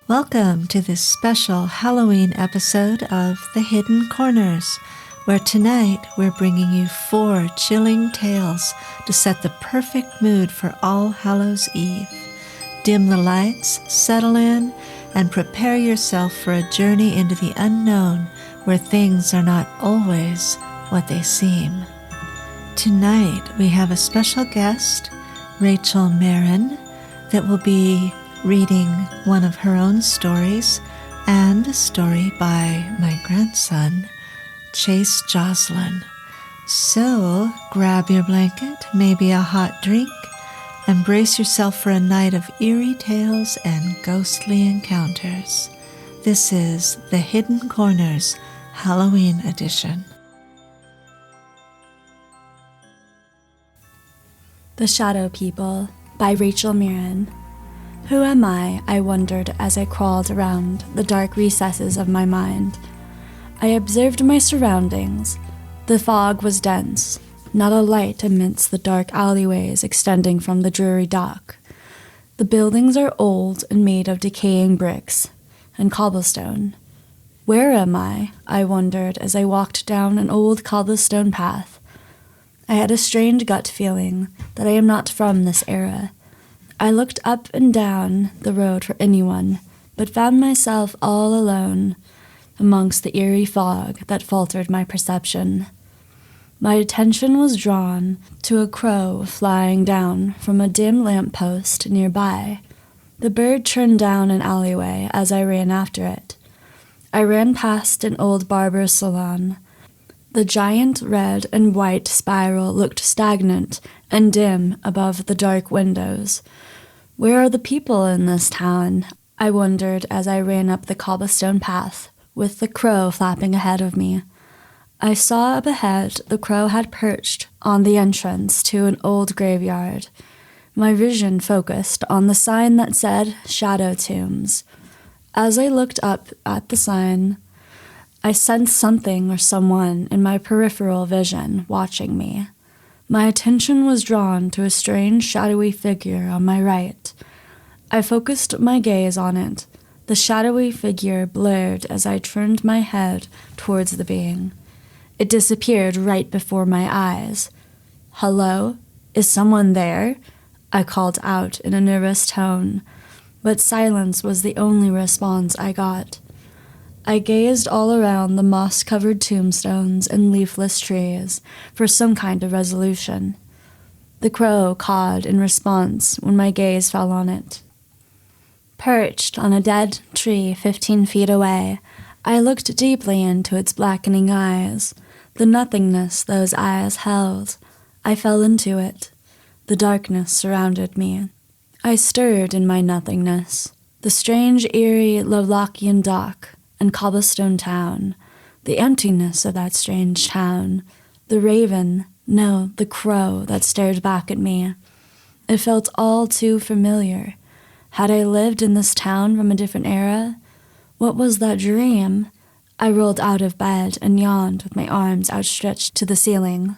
Welcome to this special Halloween episode of The Hidden Corners, where tonight we're bringing you 4 chilling tales to set the perfect mood for All Hallows Eve. Dim the lights, settle in, and prepare yourself for a journey into the unknown where things are not always what they seem. Tonight we have a special guest, Rachel Merun, that will be reading one of her own stories and a story by my grandson, Chase Joslin. So grab your blanket, maybe a hot drink, and brace yourself for a night of eerie tales and ghostly encounters. This is The Hidden Corners Halloween edition. The Shadow People by Rachel Merun. Who am I wondered as I crawled around the dark recesses of my mind. I observed my surroundings. The fog was dense, not a light amidst the dark alleyways extending from the dreary dock. The buildings are old and made of decaying bricks and cobblestone. Where am I wondered as I walked down an old cobblestone path. I had a strange gut feeling that I am not from this era. I looked up and down the road for anyone, but found myself all alone amongst the eerie fog that faltered my perception. My attention was drawn to a crow flying down from a dim lamp-post nearby. The bird turned down an alleyway as I ran after it. I ran past an old barber's salon. The giant red and white spiral looked stagnant and dim above the dark windows. Where are the people in this town? I wondered as I ran up the cobblestone path, with the crow flapping ahead of me. I saw up ahead the crow had perched on the entrance to an old graveyard. My vision focused on the sign that said Shadow Tombs. As I looked up at the sign, I sensed something or someone in my peripheral vision watching me. My attention was drawn to a strange shadowy figure on my right. I focused my gaze on it. The shadowy figure blurred as I turned my head towards the being. It disappeared right before my eyes. "Hello? Is someone there?" I called out in a nervous tone, but silence was the only response I got. I gazed all around the moss-covered tombstones and leafless trees for some kind of resolution. The crow cawed in response when my gaze fell on it. Perched on a dead tree 15 feet away, I looked deeply into its blackening eyes. The nothingness those eyes held, I fell into it. The darkness surrounded me. I stirred in my nothingness. The strange, eerie Lovlockian dock and cobblestone town, the emptiness of that strange town, the raven, no, the crow that stared back at me. It felt all too familiar. Had I lived in this town from a different era? What was that dream? I rolled out of bed and yawned with my arms outstretched to the ceiling.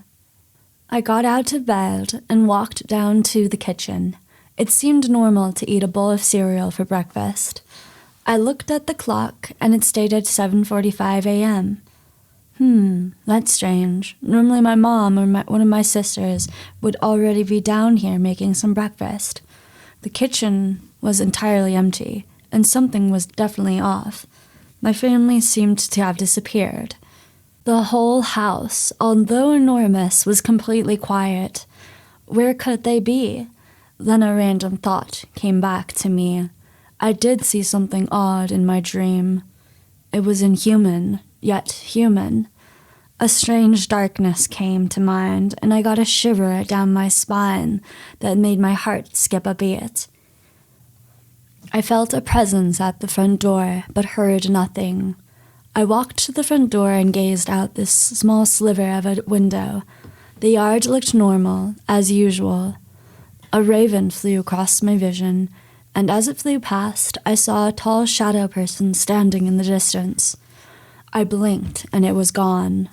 I got out of bed and walked down to the kitchen. It seemed normal to eat a bowl of cereal for breakfast. I looked at the clock, and it stated 7:45 a.m. That's strange. Normally my mom or one of my sisters would already be down here making some breakfast. The kitchen was entirely empty, and something was definitely off. My family seemed to have disappeared. The whole house, although enormous, was completely quiet. Where could they be? Then a random thought came back to me. I did see something odd in my dream. It was inhuman, yet human. A strange darkness came to mind, and I got a shiver down my spine that made my heart skip a beat. I felt a presence at the front door, but heard nothing. I walked to the front door and gazed out this small sliver of a window. The yard looked normal, as usual. A raven flew across my vision, and as it flew past, I saw a tall shadow person standing in the distance. I blinked, and it was gone.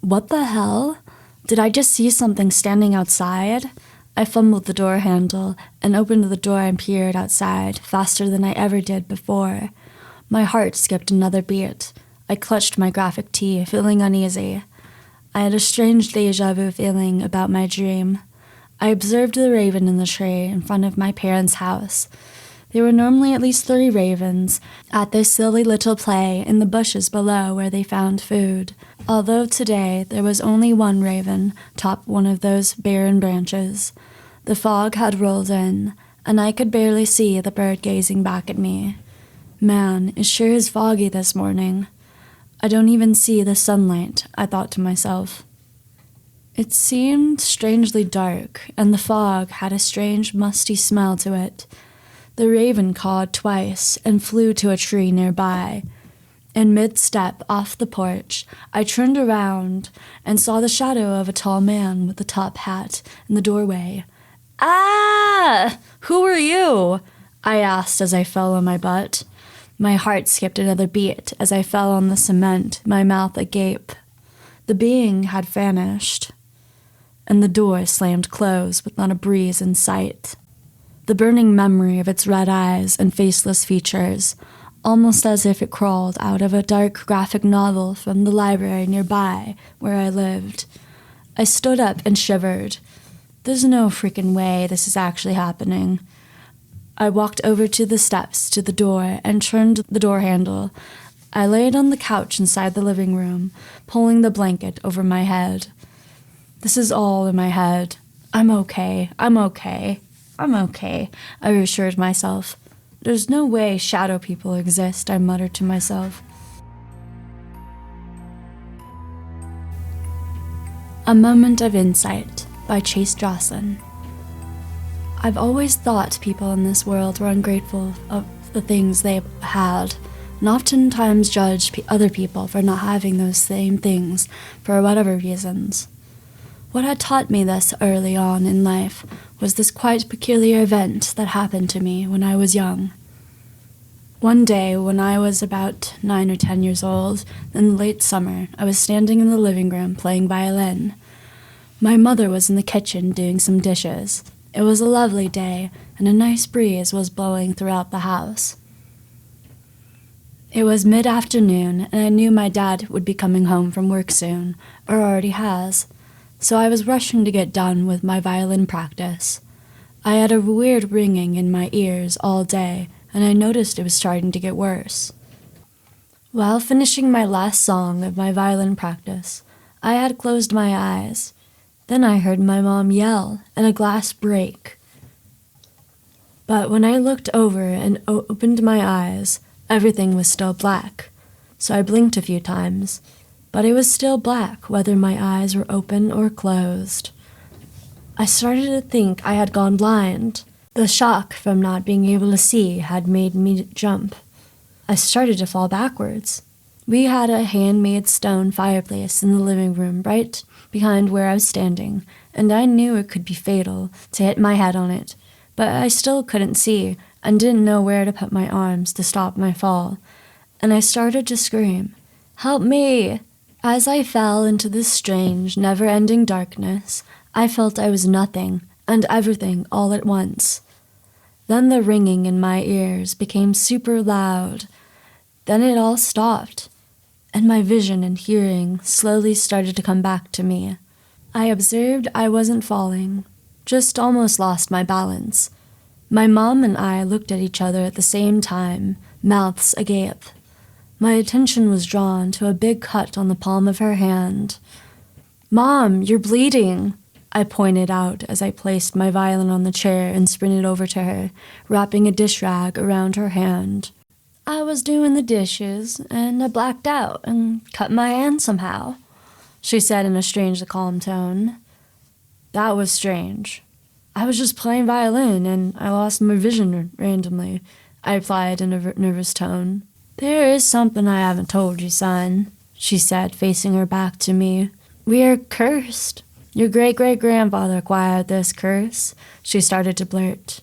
What the hell? Did I just see something standing outside? I fumbled the door handle and opened the door and peered outside faster than I ever did before. My heart skipped another beat. I clutched my graphic tee, feeling uneasy. I had a strange deja vu feeling about my dream. I observed the raven in the tree in front of my parents' house. There were normally at least 3 ravens at their silly little play in the bushes below where they found food, although today there was only one raven atop one of those barren branches. The fog had rolled in, and I could barely see the bird gazing back at me. Man, it sure is foggy this morning. I don't even see the sunlight, I thought to myself. It seemed strangely dark, and the fog had a strange, musty smell to it. The raven cawed twice and flew to a tree nearby. In mid-step off the porch, I turned around and saw the shadow of a tall man with a top hat in the doorway. "Ah! Who are you?" I asked as I fell on my butt. My heart skipped another beat as I fell on the cement, my mouth agape. The being had vanished, and the door slammed closed with not a breeze in sight. The burning memory of its red eyes and faceless features, almost as if it crawled out of a dark graphic novel from the library nearby where I lived. I stood up and shivered. There's no freaking way this is actually happening. I walked over to the steps to the door and turned the door handle. I laid on the couch inside the living room, pulling the blanket over my head. This is all in my head. I'm okay, I reassured myself. There's no way shadow people exist, I muttered to myself. A Moment of Insight by Joslin. I've always thought people in this world were ungrateful of the things they had, and oftentimes judged other people for not having those same things for whatever reasons. What had taught me this early on in life was this quite peculiar event that happened to me when I was young. One day, when I was about 9 or 10 years old, in the late summer, I was standing in the living room playing violin. My mother was in the kitchen doing some dishes. It was a lovely day, and a nice breeze was blowing throughout the house. It was mid-afternoon, and I knew my dad would be coming home from work soon, or already has. So I was rushing to get done with my violin practice. I had a weird ringing in my ears all day, and I noticed it was starting to get worse. While finishing my last song of my violin practice, I had closed my eyes. Then I heard my mom yell and a glass break. But when I looked over and opened my eyes, everything was still black. So I blinked a few times. But it was still black, whether my eyes were open or closed. I started to think I had gone blind. The shock from not being able to see had made me jump. I started to fall backwards. We had a handmade stone fireplace in the living room right behind where I was standing, and I knew it could be fatal to hit my head on it, but I still couldn't see and didn't know where to put my arms to stop my fall. And I started to scream, "Help me!" As I fell into this strange, never-ending darkness, I felt I was nothing and everything all at once. Then the ringing in my ears became super loud. Then it all stopped, and my vision and hearing slowly started to come back to me. I observed I wasn't falling, just almost lost my balance. My mom and I looked at each other at the same time, mouths agape. My attention was drawn to a big cut on the palm of her hand. "Mom, you're bleeding," I pointed out as I placed my violin on the chair and sprinted over to her, wrapping a dish rag around her hand. "I was doing the dishes, and I blacked out and cut my hand somehow," she said in a strangely calm tone. "That was strange. I was just playing violin, and I lost my vision randomly," I replied in a nervous tone. "There is something I haven't told you, son," she said, facing her back to me. "We are cursed. Your great-great-grandfather acquired this curse," she started to blurt.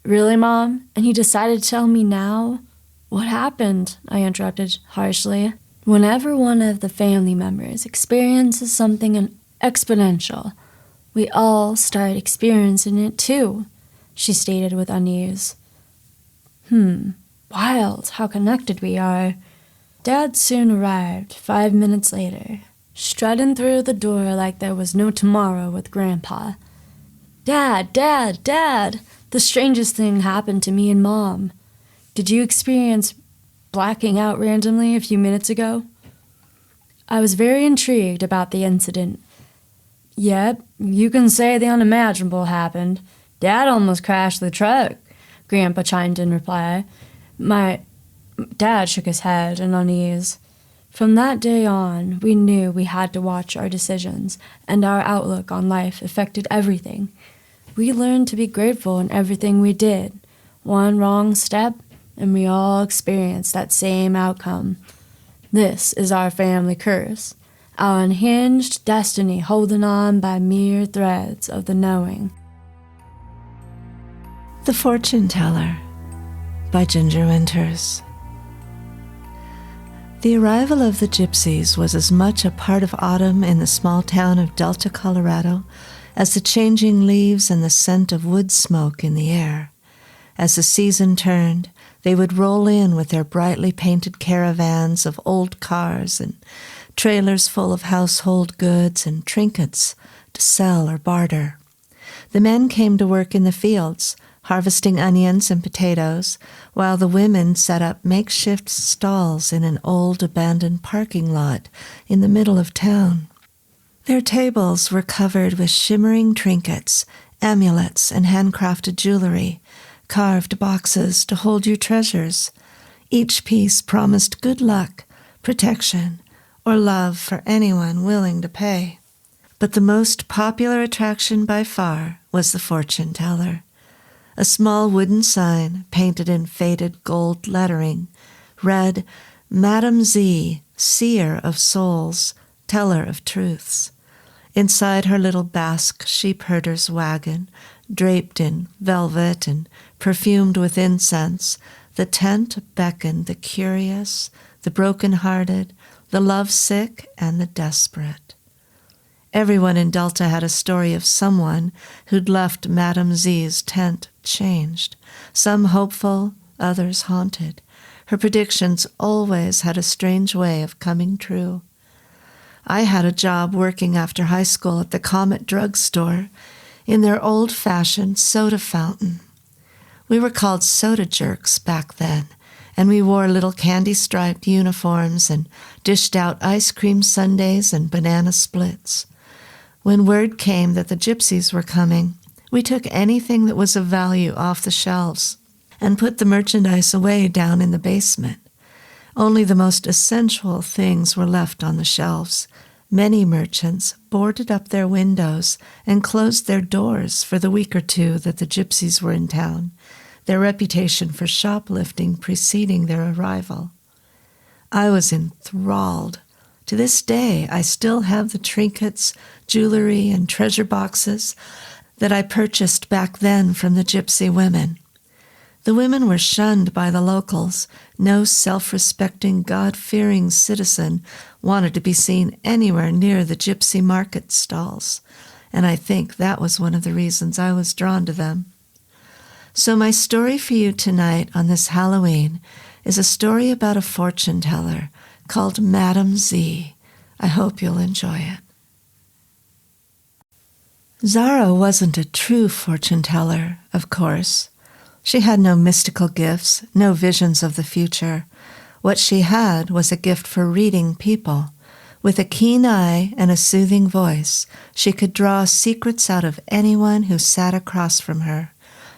"Really, Mom? And he decided to tell me now?" "What happened?" I interrupted harshly. "Whenever one of the family members experiences something exponential, We all start experiencing it too, she stated with unease. Wild how connected we are. Dad soon arrived 5 minutes later, strutting through the door like there was no tomorrow with Grandpa. Dad, the strangest thing happened to me and Mom. Did you experience blacking out randomly a few minutes ago? I was very intrigued about the incident. Yep, you can say the unimaginable happened. Dad almost crashed the truck, Grandpa chimed in reply. My dad shook his head in unease. From that day on, we knew we had to watch our decisions, and our outlook on life affected everything. We learned to be grateful in everything we did. One wrong step, and we all experienced that same outcome. This is our family curse, our unhinged destiny holding on by mere threads of the knowing. The Fortune Teller by Ginger Winters. The arrival of the gypsies was as much a part of autumn in the small town of Delta, Colorado, as the changing leaves and the scent of wood smoke in the air. As the season turned, they would roll in with their brightly painted caravans of old cars and trailers full of household goods and trinkets to sell or barter. The men came to work in the fields, harvesting onions and potatoes, while the women set up makeshift stalls in an old abandoned parking lot in the middle of town. Their tables were covered with shimmering trinkets, amulets, and handcrafted jewelry, carved boxes to hold your treasures. Each piece promised good luck, protection, or love for anyone willing to pay. But the most popular attraction by far was the fortune teller. A small wooden sign, painted in faded gold lettering, read, Madam Z, Seer of Souls, Teller of Truths. Inside her little Basque sheepherder's wagon, draped in velvet and perfumed with incense, the tent beckoned the curious, the broken-hearted, the lovesick, and the desperate. Everyone in Delta had a story of someone who'd left Madame Z's tent changed, some hopeful, others haunted. Her predictions always had a strange way of coming true. I had a job working after high school at the Comet Drug Store in their old-fashioned soda fountain. We were called soda jerks back then, and we wore little candy-striped uniforms and dished out ice cream sundaes and banana splits. When word came that the gypsies were coming, we took anything that was of value off the shelves and put the merchandise away down in the basement. Only the most essential things were left on the shelves. Many merchants boarded up their windows and closed their doors for the week or two that the gypsies were in town, their reputation for shoplifting preceding their arrival. I was enthralled. To this day, I still have the trinkets, jewelry, and treasure boxes that I purchased back then from the gypsy women. The women were shunned by the locals. No self-respecting, God-fearing citizen wanted to be seen anywhere near the gypsy market stalls, and I think that was one of the reasons I was drawn to them. So my story for you tonight on this Halloween is a story about a fortune teller called Madame Z. I hope you'll enjoy it. Zara wasn't a true fortune teller, of course. She had no mystical gifts, no visions of the future. What she had was a gift for reading people. With a keen eye and a soothing voice, she could draw secrets out of anyone who sat across from her.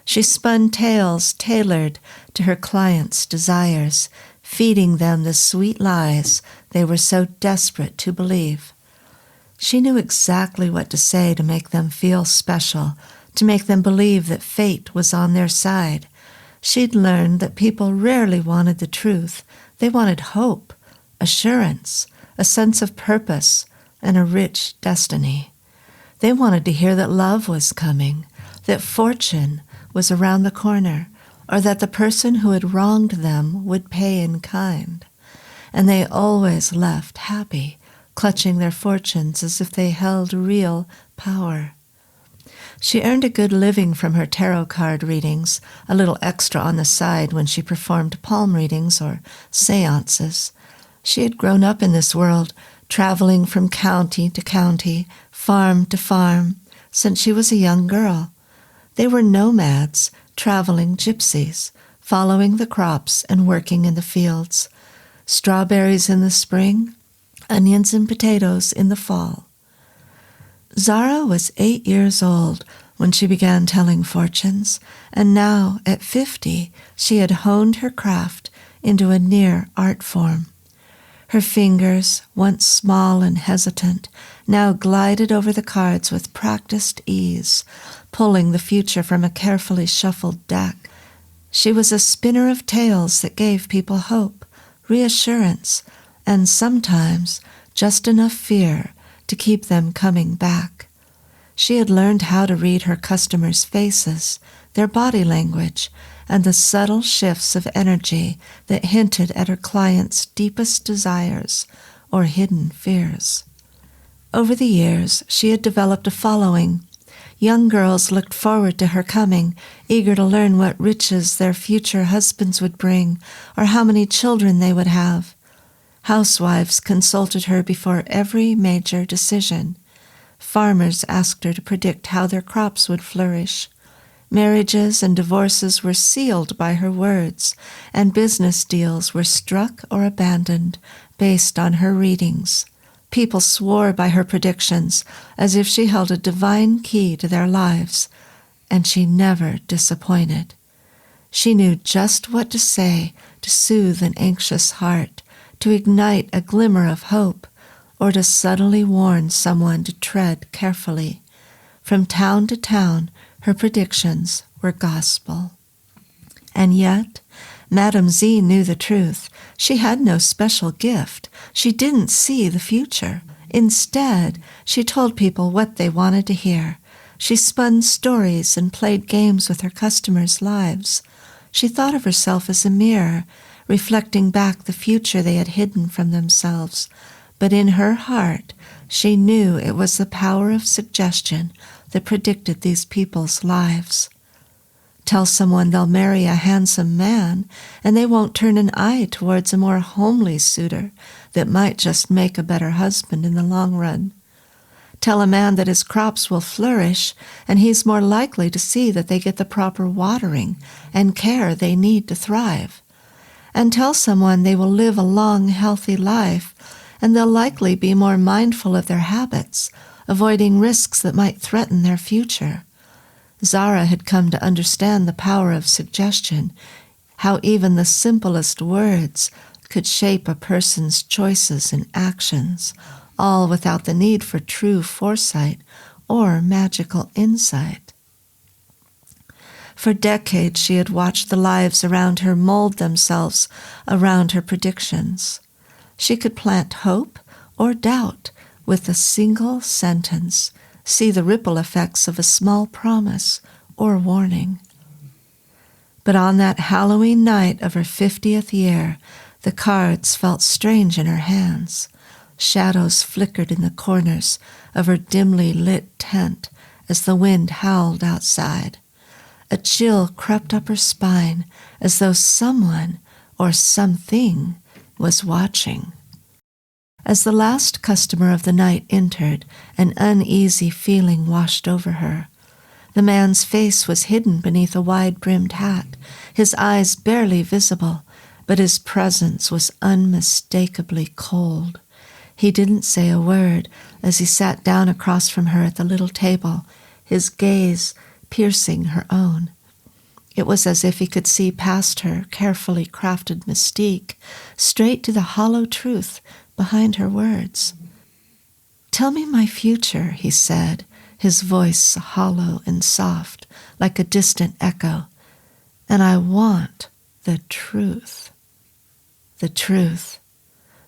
She spun tales tailored to her clients' desires, feeding them the sweet lies they were so desperate to believe. She knew exactly what to say to make them feel special, to make them believe that fate was on their side. She'd learned that people rarely wanted the truth. They wanted hope, assurance, a sense of purpose, and a rich destiny. They wanted to hear that love was coming, that fortune was around the corner, or that the person who had wronged them would pay in kind. And they always left happy, clutching their fortunes as if they held real power. She earned a good living from her tarot card readings, a little extra on the side when she performed palm readings or seances. She had grown up in this world, traveling from county to county, farm to farm, since she was a young girl. They were nomads, traveling gypsies, following the crops and working in the fields. Strawberries in the spring, onions and potatoes in the fall. Zara was 8 years old when she began telling fortunes, and now, at 50, she had honed her craft into a near art form. Her fingers, once small and hesitant, now glided over the cards with practiced ease, pulling the future from a carefully shuffled deck. She was a spinner of tales that gave people hope, reassurance, and sometimes just enough fear to keep them coming back. She had learned how to read her customers' faces, their body language, and the subtle shifts of energy that hinted at her clients' deepest desires or hidden fears. Over the years, she had developed a following. Young girls looked forward to her coming, eager to learn what riches their future husbands would bring or how many children they would have. Housewives consulted her before every major decision. Farmers asked her to predict how their crops would flourish. Marriages and divorces were sealed by her words, and business deals were struck or abandoned based on her readings. People swore by her predictions as if she held a divine key to their lives, and she never disappointed. She knew just what to say to soothe an anxious heart, to ignite a glimmer of hope, or to subtly warn someone to tread carefully. From town to town, her predictions were gospel. And yet, Madame Z knew the truth. She had no special gift. She didn't see the future. Instead, she told people what they wanted to hear. She spun stories and played games with her customers' lives. She thought of herself as a mirror, reflecting back the future they had hidden from themselves. But in her heart, she knew it was the power of suggestion that predicted these people's lives. Tell someone they'll marry a handsome man, and they won't turn an eye towards a more homely suitor that might just make a better husband in the long run. Tell a man that his crops will flourish, and he's more likely to see that they get the proper watering and care they need to thrive. And tell someone they will live a long, healthy life, and they'll likely be more mindful of their habits, avoiding risks that might threaten their future. Zara had come to understand the power of suggestion, how even the simplest words could shape a person's choices and actions, all without the need for true foresight or magical insight. For decades she had watched the lives around her mold themselves around her predictions. She could plant hope or doubt with a single sentence, see the ripple effects of a small promise or warning. But on that Halloween night of her 50th year, the cards felt strange in her hands. Shadows flickered in the corners of her dimly lit tent as the wind howled outside. A chill crept up her spine as though someone or something was watching. As the last customer of the night entered, an uneasy feeling washed over her. The man's face was hidden beneath a wide-brimmed hat, his eyes barely visible, but his presence was unmistakably cold. He didn't say a word as he sat down across from her at the little table, his gaze piercing her own. It was as if he could see past her carefully crafted mystique, straight to the hollow truth behind her words. "Tell me my future," he said, his voice hollow and soft, like a distant echo. "And I want the truth." The truth.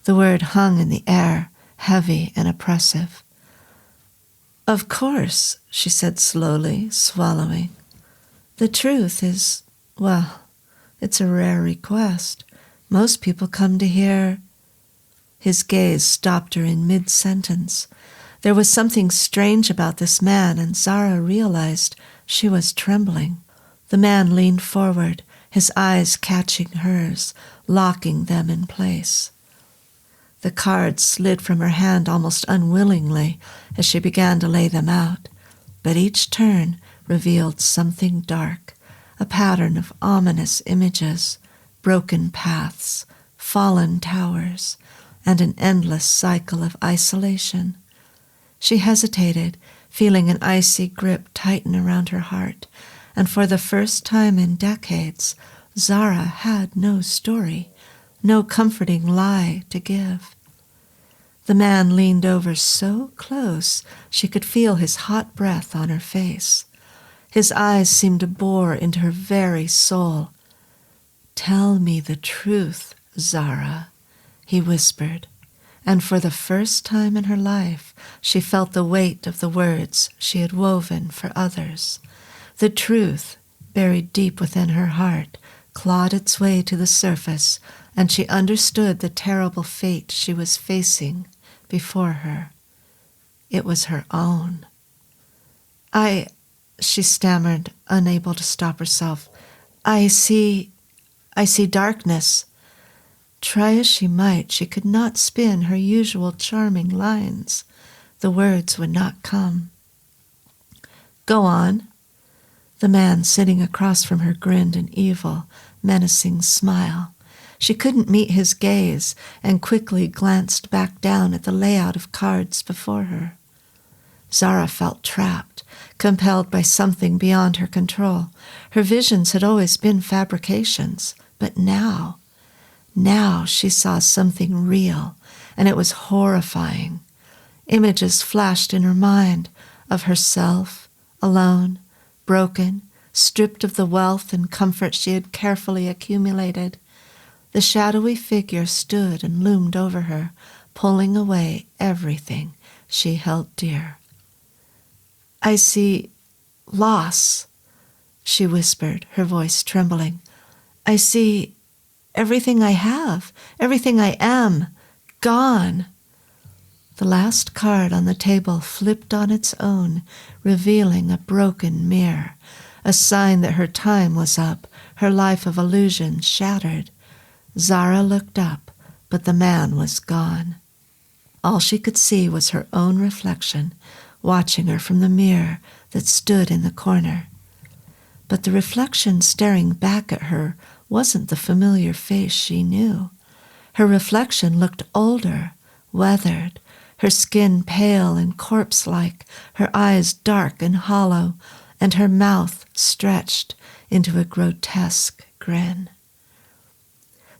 The word hung in the air, heavy and oppressive. "Of course," she said slowly, swallowing. "The truth is, well, it's a rare request. Most people come to hear..." His gaze stopped her in mid-sentence. There was something strange about this man, and Zara realized she was trembling. The man leaned forward, his eyes catching hers, locking them in place. The cards slid from her hand almost unwillingly as she began to lay them out, but each turn revealed something dark, a pattern of ominous images, broken paths, fallen towers, and an endless cycle of isolation. She hesitated, feeling an icy grip tighten around her heart, and for the first time in decades, Zara had no story, no comforting lie to give. The man leaned over so close she could feel his hot breath on her face. His eyes seemed to bore into her very soul. "Tell me the truth, Zara," he whispered, and for the first time in her life she felt the weight of the words she had woven for others. The truth, buried deep within her heart, clawed its way to the surface, and she understood the terrible fate she was facing before her. It was her own. She stammered, unable to stop herself. I see darkness." Try as she might, she could not spin her usual charming lines. The words would not come. "Go on." The man sitting across from her grinned an evil, menacing smile. She couldn't meet his gaze and quickly glanced back down at the layout of cards before her. Zara felt trapped, compelled by something beyond her control. Her visions had always been fabrications, but now she saw something real, and it was horrifying. Images flashed in her mind of herself, alone, broken, stripped of the wealth and comfort she had carefully accumulated. The shadowy figure stood and loomed over her, pulling away everything she held dear. "I see loss," she whispered, her voice trembling. "I see everything I have, everything I am, gone." The last card on the table flipped on its own, revealing a broken mirror, a sign that her time was up, her life of illusion shattered. Zara looked up, but the man was gone. All she could see was her own reflection, watching her from the mirror that stood in the corner. But the reflection staring back at her wasn't the familiar face she knew. Her reflection looked older, weathered, her skin pale and corpse-like, her eyes dark and hollow, and her mouth stretched into a grotesque grin.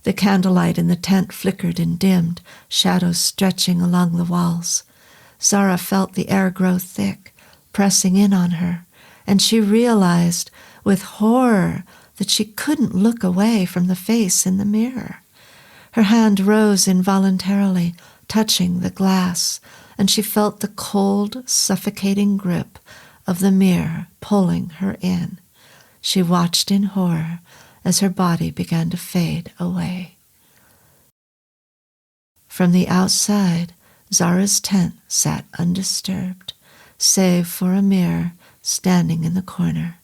The candlelight in the tent flickered and dimmed, shadows stretching along the walls. Zara felt the air grow thick, pressing in on her, and she realized with horror that she couldn't look away from the face in the mirror. Her hand rose involuntarily, touching the glass, and she felt the cold, suffocating grip of the mirror pulling her in. She watched in horror as her body began to fade away. From the outside, Zara's tent sat undisturbed, save for a mirror standing in the corner.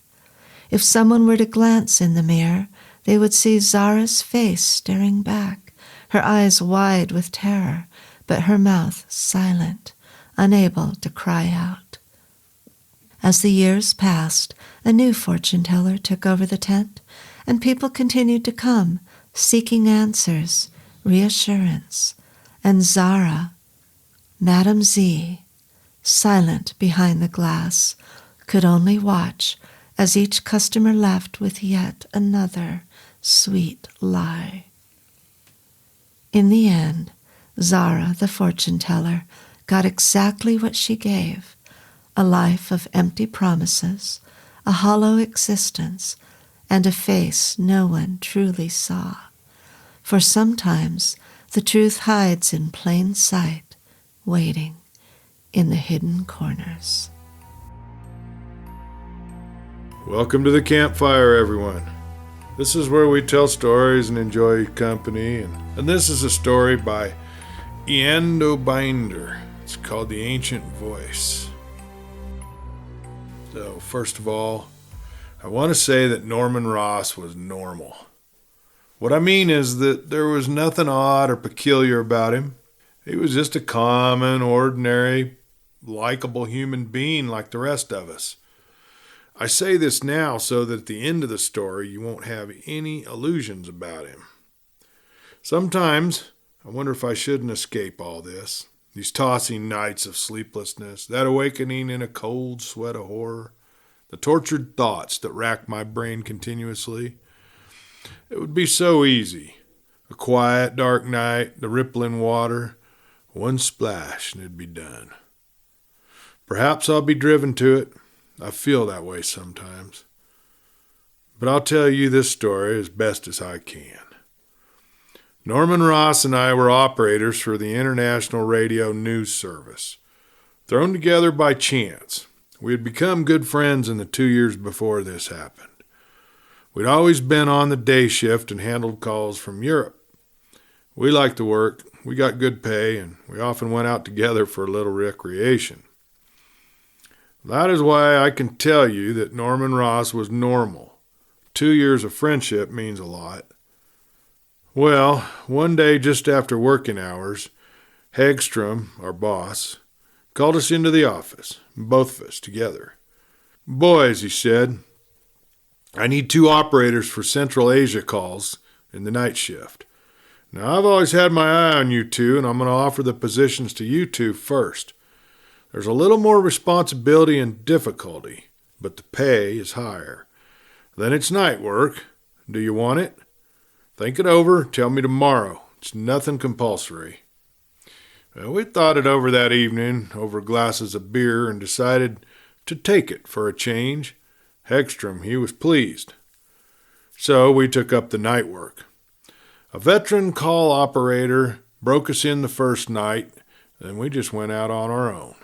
If someone were to glance in the mirror, they would see Zara's face staring back, her eyes wide with terror, but her mouth silent, unable to cry out. As the years passed, a new fortune-teller took over the tent, and people continued to come, seeking answers, reassurance, and Zara, Madame Z, silent behind the glass, could only watch as each customer left with yet another sweet lie. In the end, Zara, the fortune-teller, got exactly what she gave, a life of empty promises, a hollow existence, and a face no one truly saw. For sometimes the truth hides in plain sight, waiting in the hidden corners. Welcome to the campfire, everyone. This is where we tell stories and enjoy company, and this is a story by Ian Binder. It's It's called The Ancient Voice. So, first of all, I want to say that Norman Ross was normal. What I mean is that there was nothing odd or peculiar about him. He was just a common, ordinary, likable human being like the rest of us. I say this now so that at the end of the story you won't have any illusions about him. Sometimes I wonder if I shouldn't escape all this. These tossing nights of sleeplessness, that awakening in a cold sweat of horror, the tortured thoughts that rack my brain continuously. It would be so easy. A quiet, dark night, the rippling water, one splash and it'd be done. Perhaps I'll be driven to it. I feel that way sometimes. But I'll tell you this story as best as I can. Norman Ross and I were operators for the International Radio News Service. Thrown together by chance. We had become good friends in the 2 years before this happened. We'd always been on the day shift and handled calls from Europe. We liked the work, we got good pay, and we often went out together for a little recreation. That is why I can tell you that Norman Ross was normal. 2 years of friendship means a lot. Well, one day just after working hours, Hagstrom, our boss, called us into the office, both of us together. "Boys," he said, "I need 2 operators for Central Asia calls in the night shift. Now, I've always had my eye on you 2, and I'm going to offer the positions to you 2 first. There's a little more responsibility and difficulty, but the pay is higher. Then it's night work. Do you want it? Think it over. Tell me tomorrow. It's nothing compulsory." Well, we thought it over that evening, over glasses of beer, and decided to take it for a change. Hegstrom, he was pleased. So we took up the night work. A veteran call operator broke us in the first night, and we just went out on our own.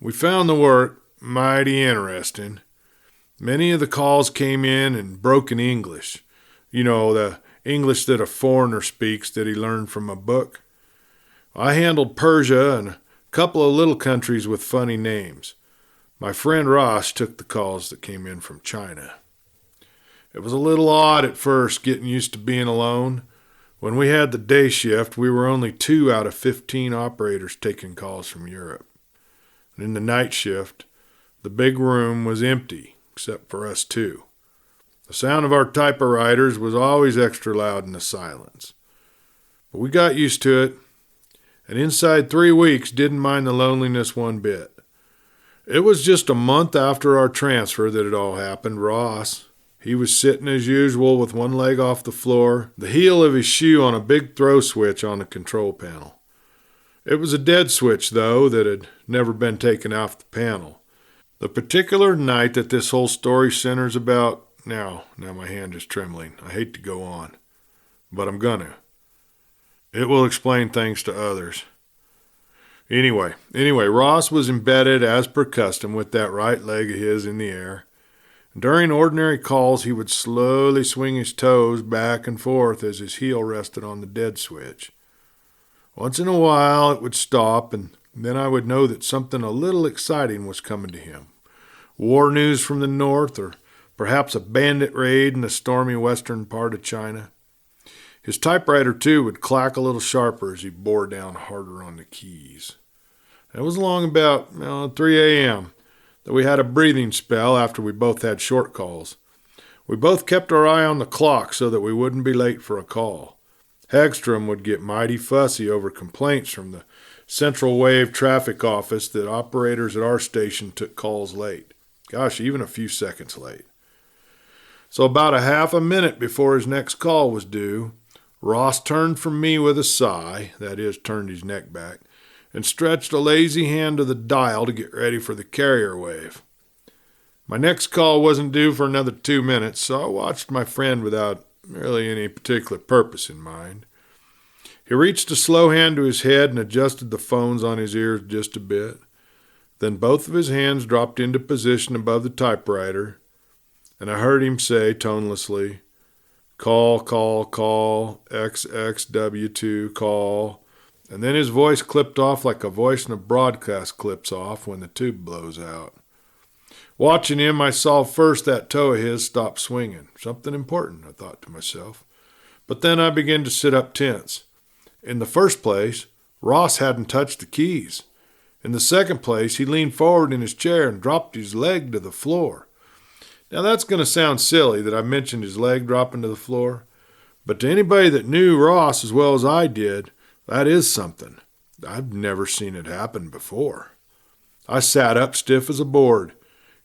We found the work mighty interesting. Many of the calls came in broken English. You know, the English that a foreigner speaks that he learned from a book. I handled Persia and a couple of little countries with funny names. My friend Ross took the calls that came in from China. It was a little odd at first getting used to being alone. When we had the day shift, we were only 2 out of 15 operators taking calls from Europe. And in the night shift, the big room was empty, except for us 2. The sound of our typewriters was always extra loud in the silence. But we got used to it, and inside 3 weeks didn't mind the loneliness one bit. It was just a month after our transfer that it all happened. Ross, he was sitting as usual with one leg off the floor, the heel of his shoe on a big throw switch on the control panel. It was a dead switch, though, that had never been taken off the panel. The particular night that this whole story centers about, now my hand is trembling. I hate to go on, but I'm gonna. It will explain things to others. Anyway, Ross was embedded as per custom with that right leg of his in the air. During ordinary calls, he would slowly swing his toes back and forth as his heel rested on the dead switch. Once in a while, it would stop, and then I would know that something a little exciting was coming to him. War news from the north, or perhaps a bandit raid in the stormy western part of China. His typewriter, too, would clack a little sharper as he bore down harder on the keys. It was along about 3 a.m. that we had a breathing spell after we both had short calls. We both kept our eye on the clock so that we wouldn't be late for a call. Hagstrom would get mighty fussy over complaints from the Central Wave Traffic Office that operators at our station took calls late. Gosh, even a few seconds late. So about a half a minute before his next call was due, Ross turned from me with a sigh, that is, turned his neck back, and stretched a lazy hand to the dial to get ready for the carrier wave. My next call wasn't due for another 2 minutes, so I watched my friend without really any particular purpose in mind. He reached a slow hand to his head and adjusted the phones on his ears just a bit. Then both of his hands dropped into position above the typewriter, and I heard him say tonelessly, "Call, XXW2, call." and then his voice clipped off like a voice in a broadcast clips off when the tube blows out. Watching him, I saw first that toe of his stop swinging. Something important, I thought to myself. But then I began to sit up tense. In the first place, Ross hadn't touched the keys. In the second place, he leaned forward in his chair and dropped his leg to the floor. Now that's going to sound silly that I mentioned his leg dropping to the floor, but to anybody that knew Ross as well as I did, that is something. I've never seen it happen before. I sat up stiff as a board.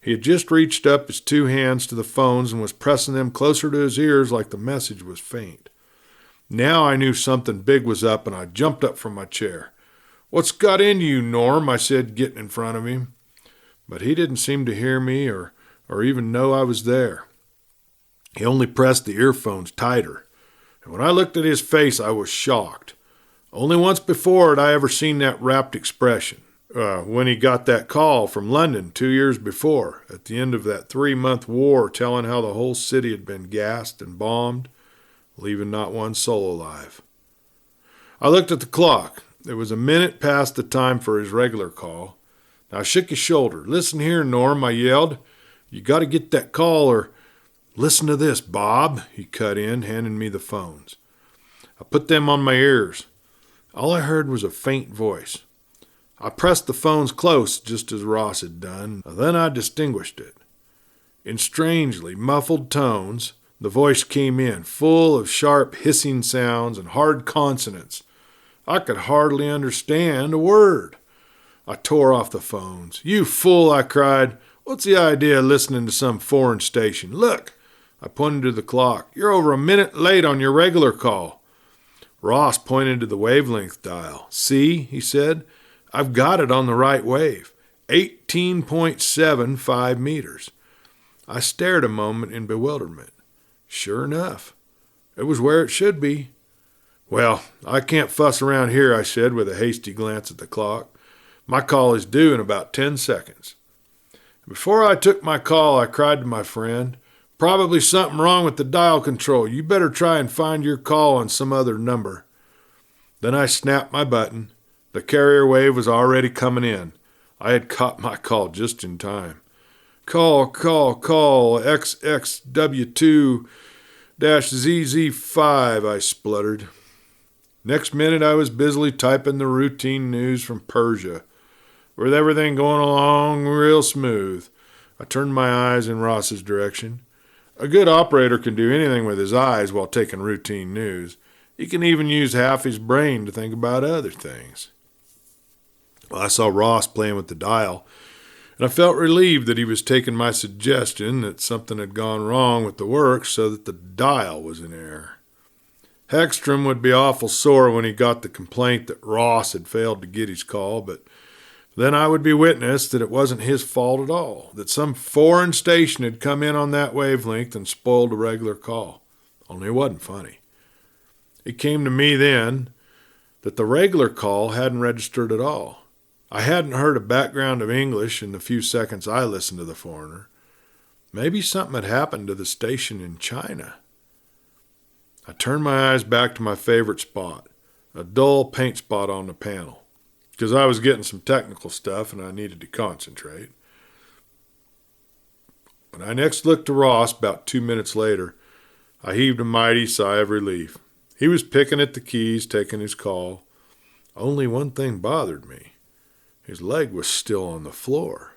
He had just reached up his two hands to the phones and was pressing them closer to his ears like the message was faint. Now I knew something big was up, and I jumped up from my chair. "What's got into you, Norm?" I said, getting in front of him. But he didn't seem to hear me or even know I was there. He only pressed the earphones tighter. And when I looked at his face, I was shocked. Only once before had I ever seen that rapt expression. When he got that call from London 2 years before, at the end of that 3-month war, telling how the whole city had been gassed and bombed, leaving not one soul alive. I looked at the clock. It was a minute past the time for his regular call. I shook his shoulder. "Listen here, Norm," I yelled. "You got to get that call or—" "Listen to this, Bob," he cut in, handing me the phones. I put them on my ears. All I heard was a faint voice. I pressed the phones close, just as Ross had done. Then I distinguished it. In strangely muffled tones, the voice came in, full of sharp hissing sounds and hard consonants. I could hardly understand a word. I tore off the phones. "You fool," I cried. "What's the idea of listening to some foreign station? Look," I pointed to the clock, "you're over a minute late on your regular call." Ross pointed to the wavelength dial. "See," he said, "I've got it on the right wave, 18.75 meters. I stared a moment in bewilderment. Sure enough, it was where it should be. "Well, I can't fuss around here," I said with a hasty glance at the clock. "My call is due in about 10 seconds. Before I took my call, I cried to my friend, "Probably something wrong with the dial control. You better try and find your call on some other number." Then I snapped my button. The carrier wave was already coming in. I had caught my call just in time. Call, XXW2-ZZ5, I spluttered. Next minute, I was busily typing the routine news from Persia. With everything going along real smooth, I turned my eyes in Ross's direction. A good operator can do anything with his eyes while taking routine news. He can even use half his brain to think about other things. Well, I saw Ross playing with the dial, and I felt relieved that he was taking my suggestion that something had gone wrong with the work so that the dial was in error. Hegstrom would be awful sore when he got the complaint that Ross had failed to get his call, but then I would be witness that it wasn't his fault at all, that some foreign station had come in on that wavelength and spoiled a regular call. Only it wasn't funny. It came to me then that the regular call hadn't registered at all. I hadn't heard a background of English in the few seconds I listened to the foreigner. Maybe something had happened to the station in China. I turned my eyes back to my favorite spot, a dull paint spot on the panel, because I was getting some technical stuff and I needed to concentrate. When I next looked to Ross about 2 minutes later, I heaved a mighty sigh of relief. He was picking at the keys, taking his call. Only one thing bothered me. His leg was still on the floor.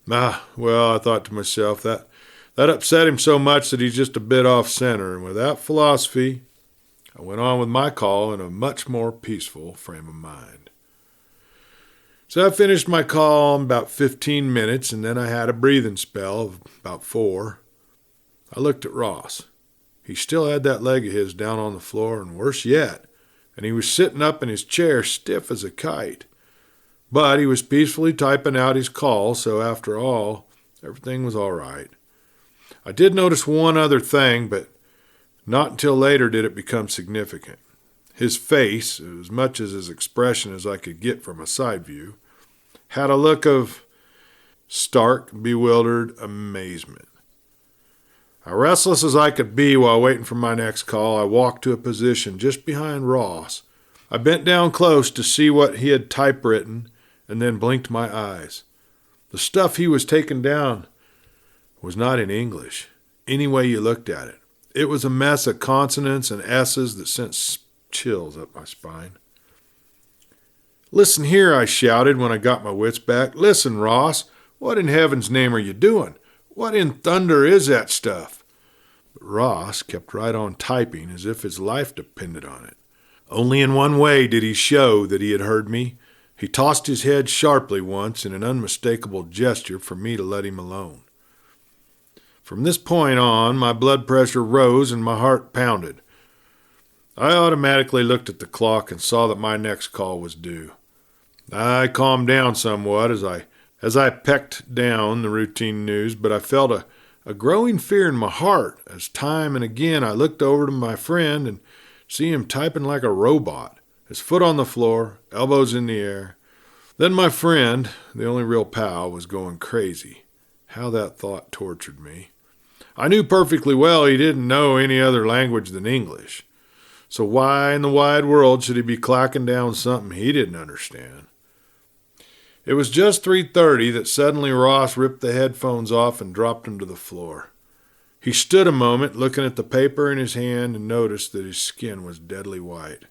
Well, I thought to myself, that upset him so much that he's just a bit off center, and with that philosophy, I went on with my call in a much more peaceful frame of mind. So I finished my call in about 15 minutes, and then I had a breathing spell of about 4. I looked at Ross. He still had that leg of his down on the floor, and worse yet, and he was sitting up in his chair stiff as a kite. But he was peacefully typing out his call, so after all, everything was all right. I did notice one other thing, but not until later did it become significant. His face, as much as his expression as I could get from a side view, had a look of stark, bewildered amazement. Restless as I could be while waiting for my next call, I walked to a position just behind Ross. I bent down close to see what he had typewritten and then blinked my eyes. The stuff he was taking down was not in English, any way you looked at it. It was a mess of consonants and S's that sent chills up my spine. "Listen here," I shouted when I got my wits back. "Listen, Ross, what in heaven's name are you doing? What in thunder is that stuff?" But Ross kept right on typing as if his life depended on it. Only in one way did he show that he had heard me. He tossed his head sharply once in an unmistakable gesture for me to let him alone. From this point on, my blood pressure rose and my heart pounded. I automatically looked at the clock and saw that my next call was due. I calmed down somewhat as I pecked down the routine news, but I felt a growing fear in my heart as time and again I looked over to my friend and see him typing like a robot, his foot on the floor, elbows in the air. Then my friend, the only real pal, was going crazy. How that thought tortured me. I knew perfectly well he didn't know any other language than English. So why in the wide world should he be clacking down something he didn't understand? It was just 3:30 that suddenly Ross ripped the headphones off and dropped them to the floor. He stood a moment looking at the paper in his hand and noticed that his skin was deadly white.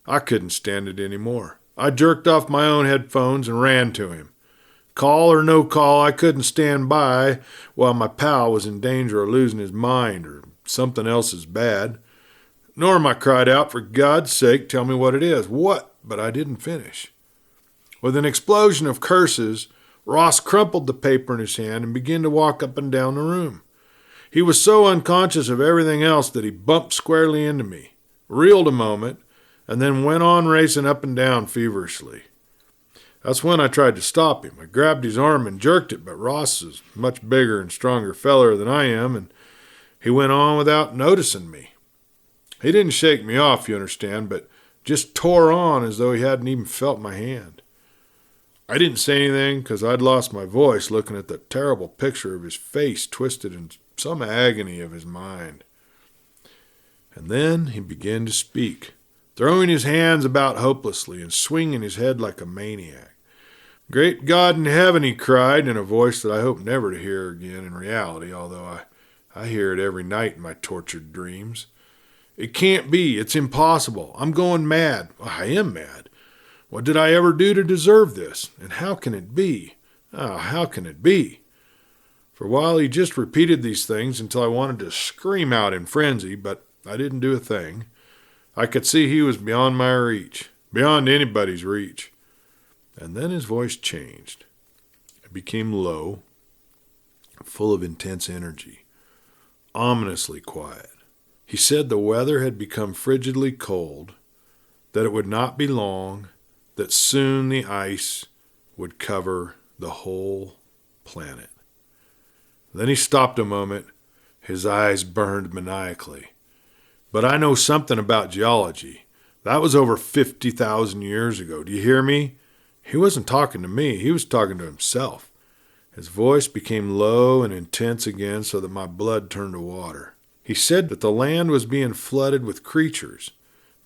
I couldn't stand it anymore. I jerked off my own headphones and ran to him. Call or no call, I couldn't stand by while my pal was in danger of losing his mind or something else as bad. Norm, I cried out, "For God's sake, tell me what it is." "What?" But I didn't finish. With an explosion of curses, Ross crumpled the paper in his hand and began to walk up and down the room. He was so unconscious of everything else that he bumped squarely into me, reeled a moment, and then went on racing up and down feverishly. That's when I tried to stop him. I grabbed his arm and jerked it, but Ross is a much bigger and stronger feller than I am, and he went on without noticing me. He didn't shake me off, you understand, but just tore on as though he hadn't even felt my hand. I didn't say anything because I'd lost my voice looking at the terrible picture of his face twisted in some agony of his mind. And then he began to speak, throwing his hands about hopelessly and swinging his head like a maniac. "Great God in heaven," he cried in a voice that I hope never to hear again in reality, although I hear it every night in my tortured dreams. "It can't be. It's impossible. I'm going mad. I am mad. What did I ever do to deserve this? And how can it be? How can it be?" For a while he just repeated these things until I wanted to scream out in frenzy, but I didn't do a thing. I could see he was beyond my reach, beyond anybody's reach. And then his voice changed. It became low, full of intense energy, ominously quiet. He said the weather had become frigidly cold, that it would not be long, that soon the ice would cover the whole planet. Then he stopped a moment. His eyes burned maniacally. "But I know something about geology. That was over 50,000 years ago. Do you hear me?" He wasn't talking to me. He was talking to himself. His voice became low and intense again so that my blood turned to water. He said that the land was being flooded with creatures,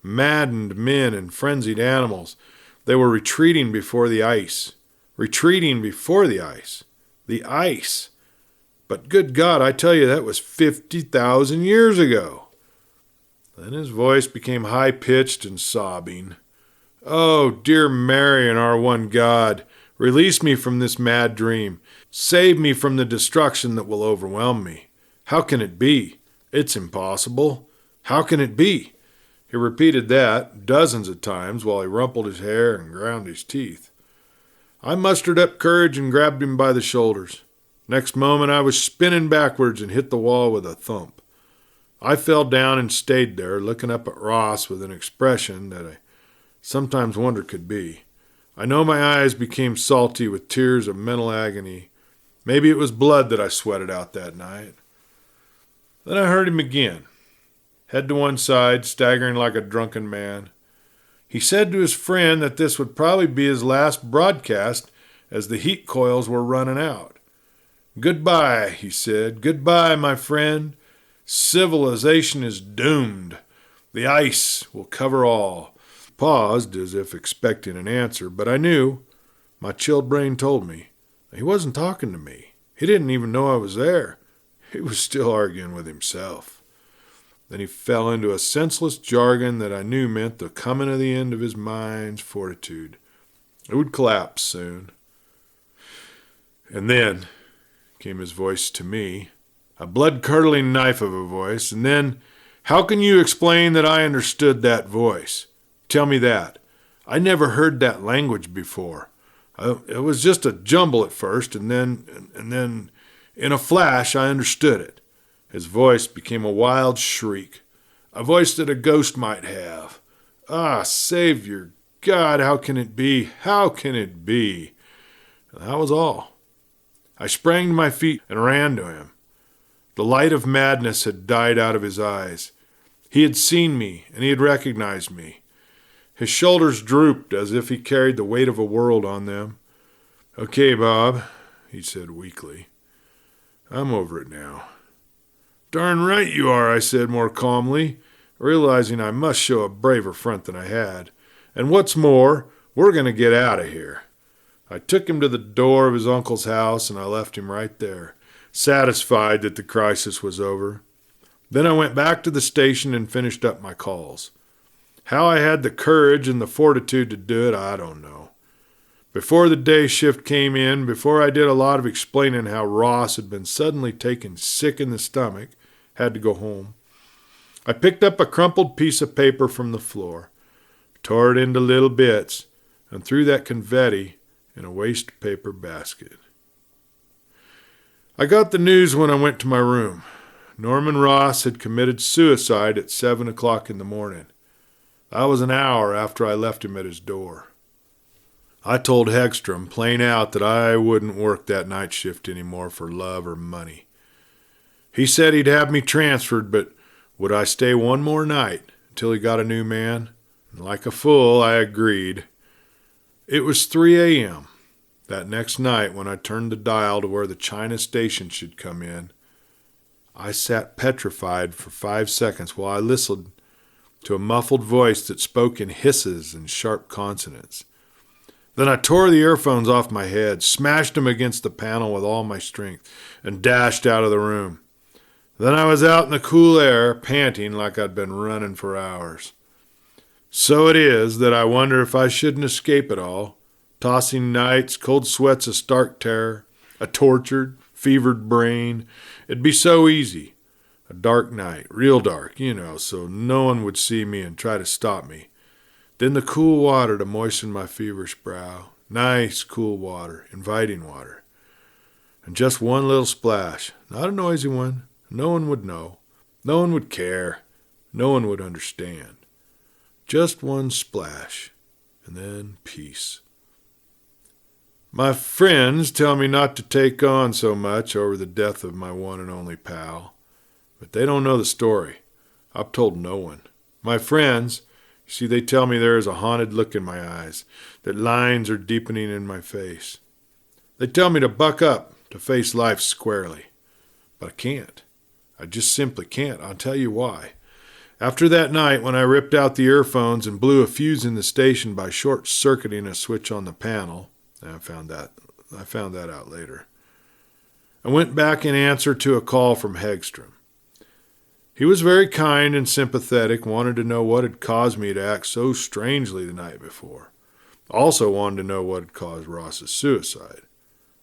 maddened men and frenzied animals. They were retreating before the ice. Retreating before the ice. The ice. But good God, I tell you, that was 50,000 years ago. Then his voice became high-pitched and sobbing. "Oh, dear Mary and our one God, release me from this mad dream. Save me from the destruction that will overwhelm me. How can it be? It's impossible. How can it be?" He repeated that dozens of times while he rumpled his hair and ground his teeth. I mustered up courage and grabbed him by the shoulders. Next moment I was spinning backwards and hit the wall with a thump. I fell down and stayed there, looking up at Ross with an expression that I sometimes wonder could be. I know my eyes became salty with tears of mental agony. Maybe it was blood that I sweated out that night. Then I heard him again, head to one side, staggering like a drunken man. He said to his friend that this would probably be his last broadcast as the heat coils were running out. "Goodbye," he said. "Goodbye, my friend. Civilization is doomed. The ice will cover all. paused as if expecting an answer, but I knew, my chilled brain told me, he wasn't talking to me. He didn't even know I was there. He was still arguing with himself. Then he fell into a senseless jargon that I knew meant the coming of the end of his mind's fortitude. It would collapse soon. And then came his voice to me, a blood-curdling knife of a voice, and then, how can you explain that I understood that voice? Tell me that. I never heard that language before. It was just a jumble at first, and then, in a flash, I understood it. His voice became a wild shriek, a voice that a ghost might have. Ah, Savior God, how can it be? How can it be? And that was all. I sprang to my feet and ran to him. The light of madness had died out of his eyes. He had seen me, and he had recognized me. His shoulders drooped as if he carried the weight of a world on them. "Okay, Bob," he said weakly. "I'm over it now." "Darn right you are," I said more calmly, realizing I must show a braver front than I had. "And what's more, we're going to get out of here." I took him to the door of his uncle's house, and I left him right there, satisfied that the crisis was over. Then I went back to the station and finished up my calls. How I had the courage and the fortitude to do it, I don't know. Before the day shift came in, before I did a lot of explaining how Ross had been suddenly taken sick in the stomach, had to go home, I picked up a crumpled piece of paper from the floor, tore it into little bits, and threw that confetti in a waste paper basket. I got the news when I went to my room. Norman Ross had committed suicide at 7 o'clock in the morning. That was an hour after I left him at his door. I told Hegstrom plain out that I wouldn't work that night shift anymore for love or money. He said he'd have me transferred, but would I stay one more night until he got a new man? And like a fool, I agreed. It was 3 a.m. that next night when I turned the dial to where the China station should come in. I sat petrified for 5 seconds while I listened to a muffled voice that spoke in hisses and sharp consonants. Then I tore the earphones off my head, smashed them against the panel with all my strength, and dashed out of the room. Then I was out in the cool air, panting like I'd been running for hours. So it is that I wonder if I shouldn't escape it all, tossing nights, cold sweats of stark terror, a tortured, fevered brain. It'd be so easy. A dark night, real dark, so no one would see me and try to stop me. Then the cool water to moisten my feverish brow. Nice, cool water, inviting water. And just one little splash, not a noisy one. No one would know. No one would care. No one would understand. Just one splash, and then peace. My friends tell me not to take on so much over the death of my one and only pal. But they don't know the story. I've told no one. My friends, they tell me there is a haunted look in my eyes, that lines are deepening in my face. They tell me to buck up, to face life squarely. But I can't. I just simply can't. I'll tell you why. After that night when I ripped out the earphones and blew a fuse in the station by short-circuiting a switch on the panel, I found that out later, I went back in answer to a call from Hegstrom. He was very kind and sympathetic, wanted to know what had caused me to act so strangely the night before. Also wanted to know what had caused Ross's suicide.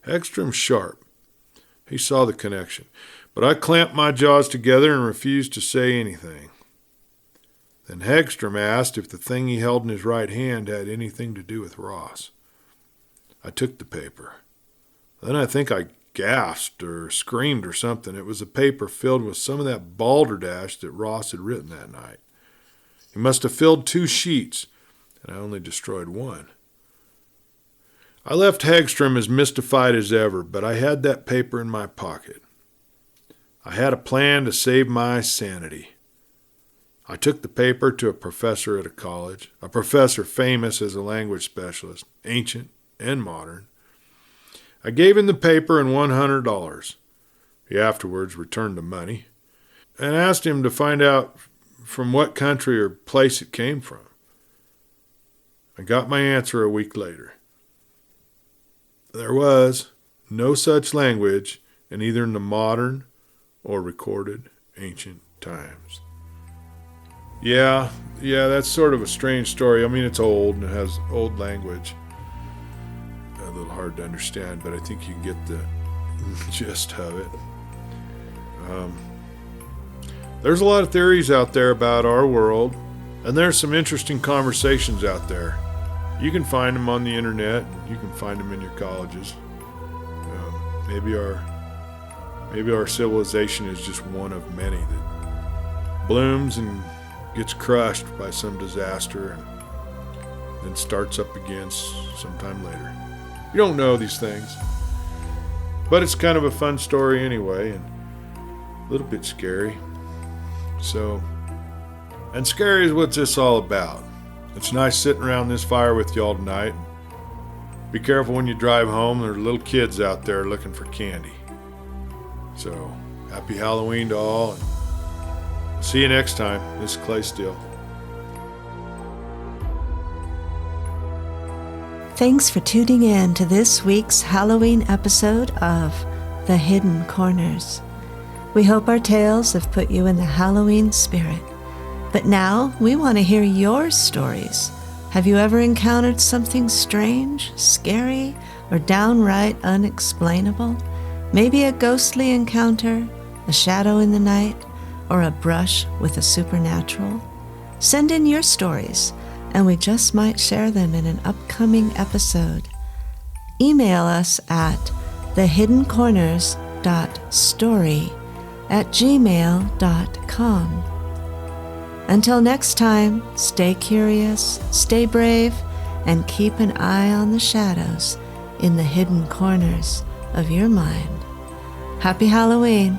Hegstrom's sharp. He saw the connection. But I clamped my jaws together and refused to say anything. Then Hegstrom asked if the thing he held in his right hand had anything to do with Ross. I took the paper. Then I think I gasped or screamed or something. It was a paper filled with some of that balderdash that Ross had written that night. He must have filled 2 sheets, and I only destroyed 1. I left Hegstrom as mystified as ever, but I had that paper in my pocket. I had a plan to save my sanity. I took the paper to a professor at a college, a professor famous as a language specialist, ancient and modern. I gave him the paper and $100. He afterwards returned the money, and asked him to find out from what country or place it came from. I got my answer a week later. There was no such language in either the modern or recorded ancient times. Yeah, that's sort of a strange story. I mean, it's old and it has old language. A little hard to understand, but I think you get the gist of it. There's a lot of theories out there about our world, and there's some interesting conversations out there. You can find them on the internet. You can find them in your colleges. Maybe our civilization is just one of many that blooms and gets crushed by some disaster and then starts up again sometime later. You don't know these things, but it's kind of a fun story anyway, and a little bit scary. And scary is what this all about. It's nice sitting around this fire with y'all tonight. Be careful when you drive home. There are little kids out there looking for candy. So, happy Halloween to all, and see you next time. This is Clay Still. Thanks for tuning in to this week's Halloween episode of The Hidden Corners. We hope our tales have put you in the Halloween spirit. But now we want to hear your stories. Have you ever encountered something strange, scary, or downright unexplainable? Maybe a ghostly encounter, a shadow in the night, or a brush with the supernatural? Send in your stories, and we just might share them in an upcoming episode. Email us at thehiddencorners.story@gmail.com. Until next time, stay curious, stay brave, and keep an eye on the shadows in the hidden corners of your mind. Happy Halloween!